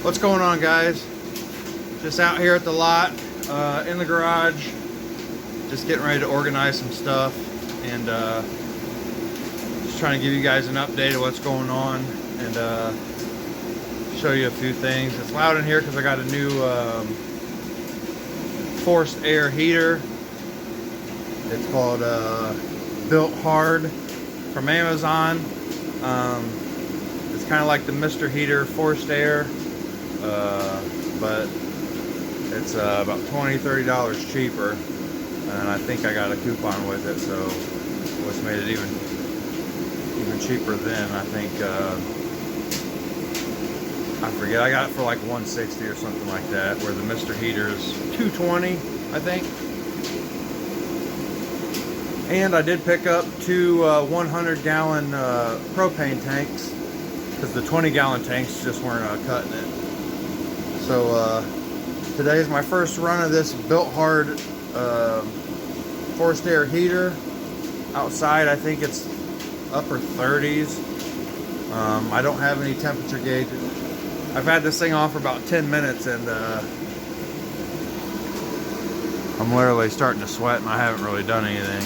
What's going on, guys? Just out here at the lot, in the garage, just getting ready to organize some stuff, and just trying to give you guys an update of what's going on, and show you a few things. It's loud in here because I got a new forced air heater. It's called Built Hard from Amazon. It's kind of like the Mr. Heater forced air, but it's about $20–30 cheaper, and I think I got a coupon with it, so what's made it even cheaper then. I think I forget, I got it for like $160 or something like that, where the Mr. Heater is $220, I think. And I did pick up two 100-gallon propane tanks, because the 20-gallon tanks just weren't cutting it. So today is my first run of this Built Hard forced air heater. Outside, I think it's upper 30s. I don't have any temperature gauge. I've had this thing on for about 10 minutes, and I'm literally starting to sweat, and I haven't really done anything.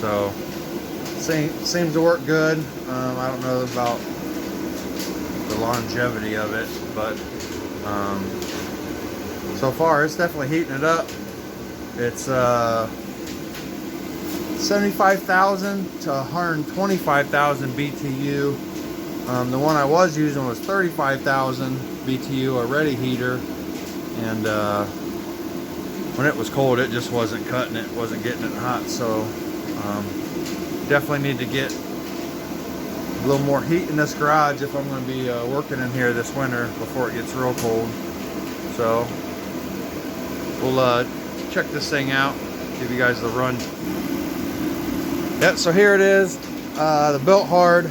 So seems to work good. I don't know about the longevity of it, but so far it's definitely heating it up. It's 75,000 to 125,000 BTU. The one I was using was 35,000 BTU, a ready heater, and when it was cold, it just wasn't cutting it, wasn't getting it hot. So definitely need to get a little more heat in this garage if I'm going to be working in here this winter before it gets real cold. So we'll check this thing out, give you guys the run. Yeah, so here it is, the Built Hard.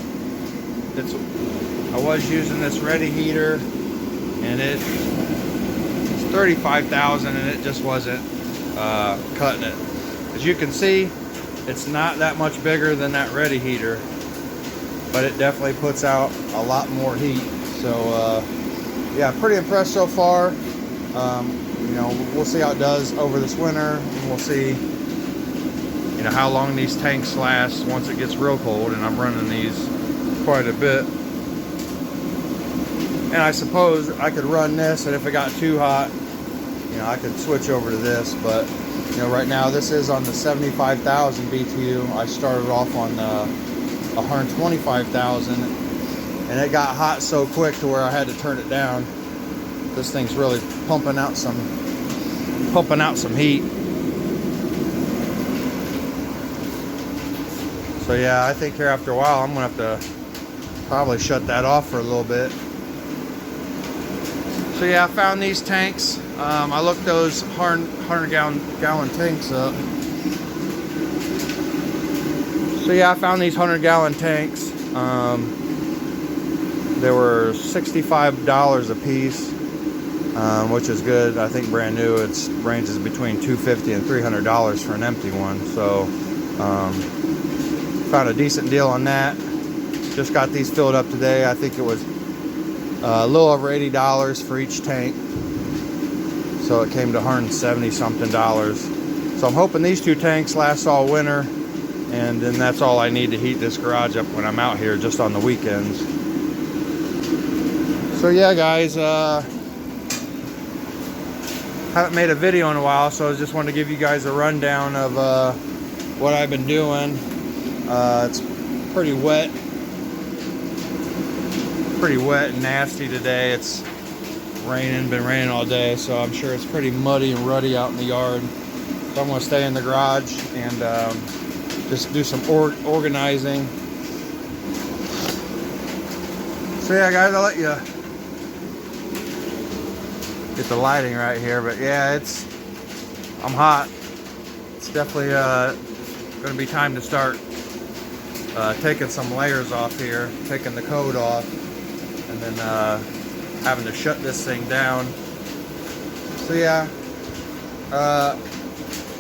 I was using this ready heater, and it's 35,000, and it just wasn't cutting it. As you can see, it's not that much bigger than that ready heater, but it definitely puts out a lot more heat. So yeah, pretty impressed so far. You know, we'll see how it does over this winter, and we'll see, you know, how long these tanks last once it gets real cold. And I'm running these quite a bit, and I suppose I could run this, and if it got too hot, you know, I could switch over to this. But you know, right now this is on the 75,000 BTU. I started off on 125,000, and it got hot so quick to where I had to turn it down. This thing's really pumping out some heat. So yeah, I think here after a while I'm gonna have to probably shut that off for a little bit. So yeah, I found these tanks. I looked those 100-gallon tanks up. So yeah, I found these 100-gallon tanks. They were $65 a piece, which is good. I think brand new, it ranges between $250 and $300 for an empty one. So found a decent deal on that. Just got these filled up today. I think it was a little over $80 for each tank. So it came to $170 something. So I'm hoping these two tanks last all winter, and then that's all I need to heat this garage up when I'm out here, just on the weekends. So yeah, guys, haven't made a video in a while, so I just wanted to give you guys a rundown of what I've been doing. It's pretty wet and nasty today. It's been raining all day, so I'm sure it's pretty muddy and ruddy out in the yard. So I'm going to stay in the garage and just do some organizing. So yeah, guys, I'll let you get the lighting right here, but yeah, I'm hot. It's definitely going to be time to start taking some layers off here, taking the coat off, and then having to shut this thing down. So yeah,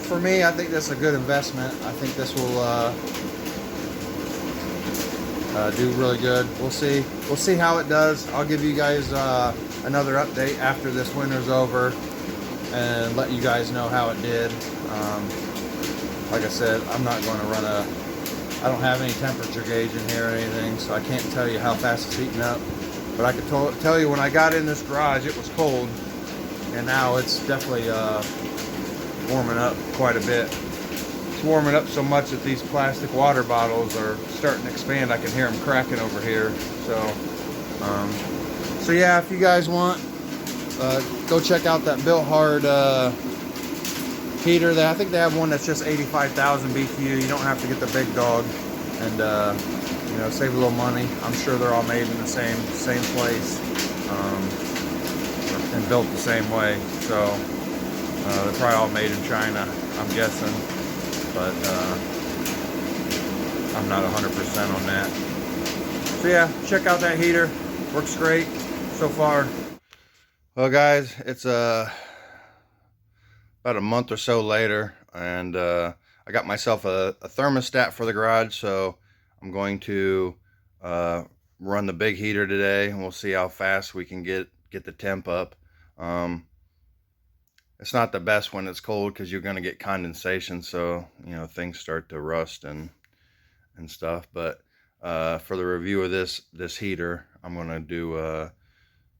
for me, I think this is a good investment. I think this will do really good. We'll see how it does. I'll give you guys another update after this winter's over and let you guys know how it did. Like I said, I'm not going to run I don't have any temperature gauge in here or anything, so I can't tell you how fast it's heating up. But I can tell you when I got in this garage, it was cold, and now it's definitely warming up quite a bit. It's warming up so much that these plastic water bottles are starting to expand. I can hear them cracking over here. So yeah, if you guys want, go check out that Built Hard heater. I think they have one that's just 85,000 BTU. You don't have to get the big dog, and you know, save a little money. I'm sure they're all made in the same place, and built the same way. So they're probably all made in China, I'm guessing, but I'm not 100% on that. So yeah, check out that heater. Works great so far. Well guys, it's about a month or so later, and I got myself a thermostat for the garage, so I'm going to run the big heater today, and we'll see how fast we can get the temp up. It's not the best when it's cold because you're going to get condensation, so you know, things start to rust and stuff. But for the review of this heater, I'm going to do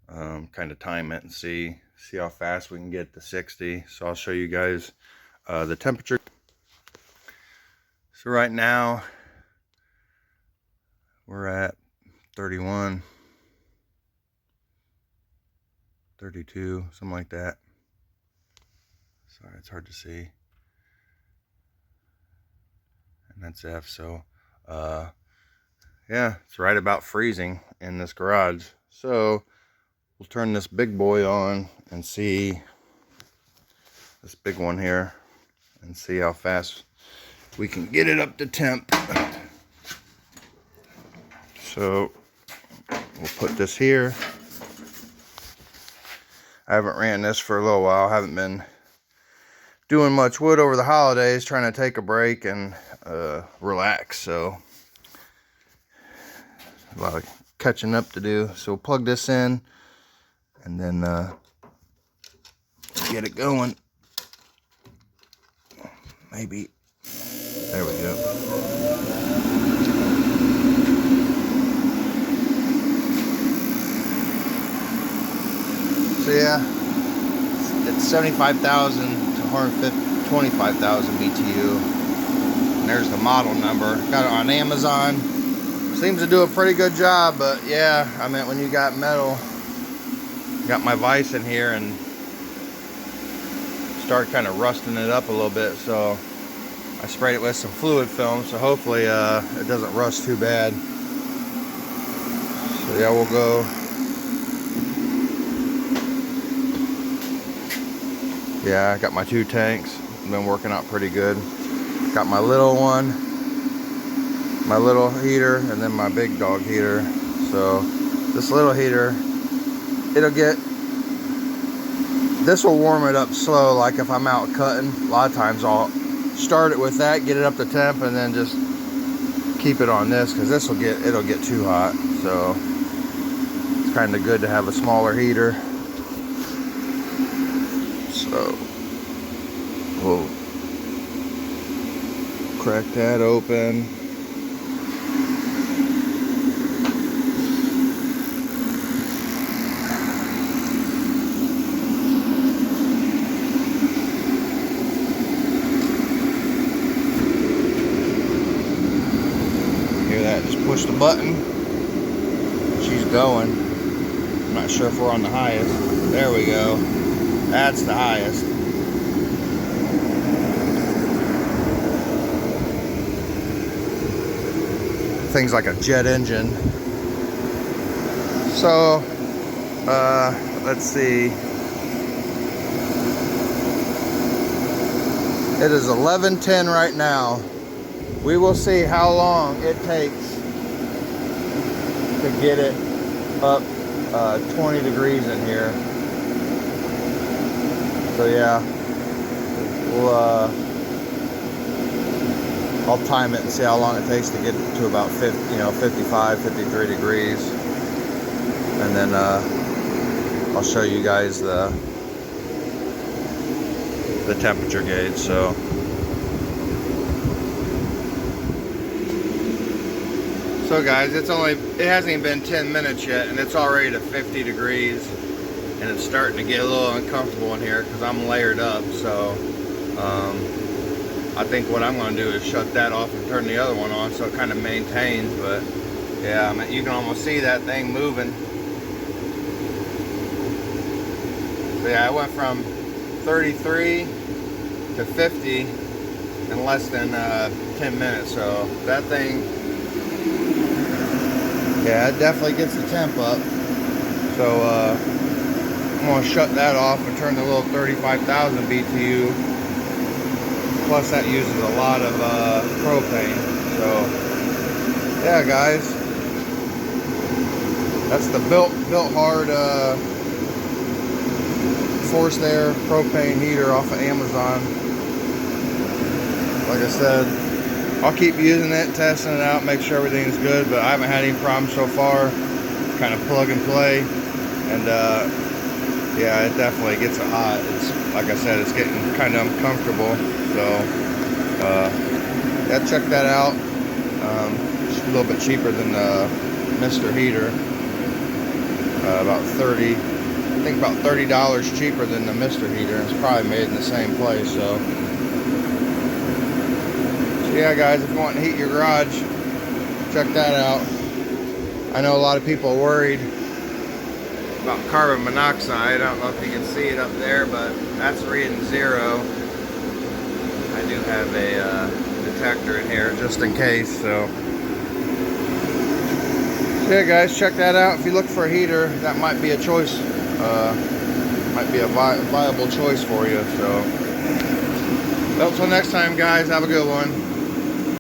kind of time it and see how fast we can get to 60. So I'll show you guys the temperature. So right now we're at 31, 32, something like that. Sorry, it's hard to see. And that's F. So yeah, it's right about freezing in this garage. So we'll turn this big boy on and see, this big one here, and see how fast we can get it up to temp. So we'll put this here. I haven't ran this for a little while. I haven't been doing much wood over the holidays, trying to take a break and relax. So a lot of catching up to do. So we'll plug this in and then get it going. Maybe, there we go. So yeah, it's 75,000 to 125,000 BTU. And there's the model number. Got it on Amazon. Seems to do a pretty good job, but yeah, I mean, when you got metal, got my vise in here and start kind of rusting it up a little bit, so I sprayed it with some fluid film, so hopefully it doesn't rust too bad. So yeah, we'll go. Yeah, I got my 2 tanks. Been working out pretty good. Got my little one, my little heater, and then my big dog heater. So this little heater, this will warm it up slow. Like if I'm out cutting, a lot of times I'll start it with that, get it up to temp, and then just keep it on this, because it'll get too hot. So it's kind of good to have a smaller heater. So we'll crack that open. Hear that? Just push the button. She's going. I'm not sure if we're on the highest. There we go. That's the highest. Thing's like a jet engine. So, let's see. It is 11:10 right now. We will see how long it takes to get it up 20 degrees in here. So yeah, we'll I'll time it and see how long it takes to get to about 50, 55, 53 degrees. And then I'll show you guys the temperature gauge. So guys, it hasn't even been 10 minutes yet, and it's already to 50 degrees, and it's starting to get a little uncomfortable in here because I'm layered up. So I think what I'm going to do is shut that off and turn the other one on so it kind of maintains. But yeah, I mean, you can almost see that thing moving. So yeah, I went from 33 to 50 in less than 10 minutes. So that thing, yeah, it definitely gets the temp up. So I'm going to shut that off and turn the little 35,000 BTU. Plus that uses a lot of propane. So yeah, guys, that's the built hard forced air propane heater off of Amazon. Like I said, I'll keep using it, testing it out, make sure everything's good, but I haven't had any problems so far. It's kind of plug and play, and yeah, it definitely gets it hot. It's, like I said, it's getting kind of uncomfortable. So yeah, check that out. It's a little bit cheaper than the Mr. Heater. About $30 cheaper than the Mr. Heater. It's probably made in the same place. So yeah, guys, if you want to heat your garage, check that out. I know a lot of people are worried about carbon monoxide. I don't know if you can see it up there, but that's reading 0. I do have a detector in here just in case. So yeah, guys, check that out. If you look for a heater, that might be a choice. Might be a viable choice for you. So until next time, guys, have a good one.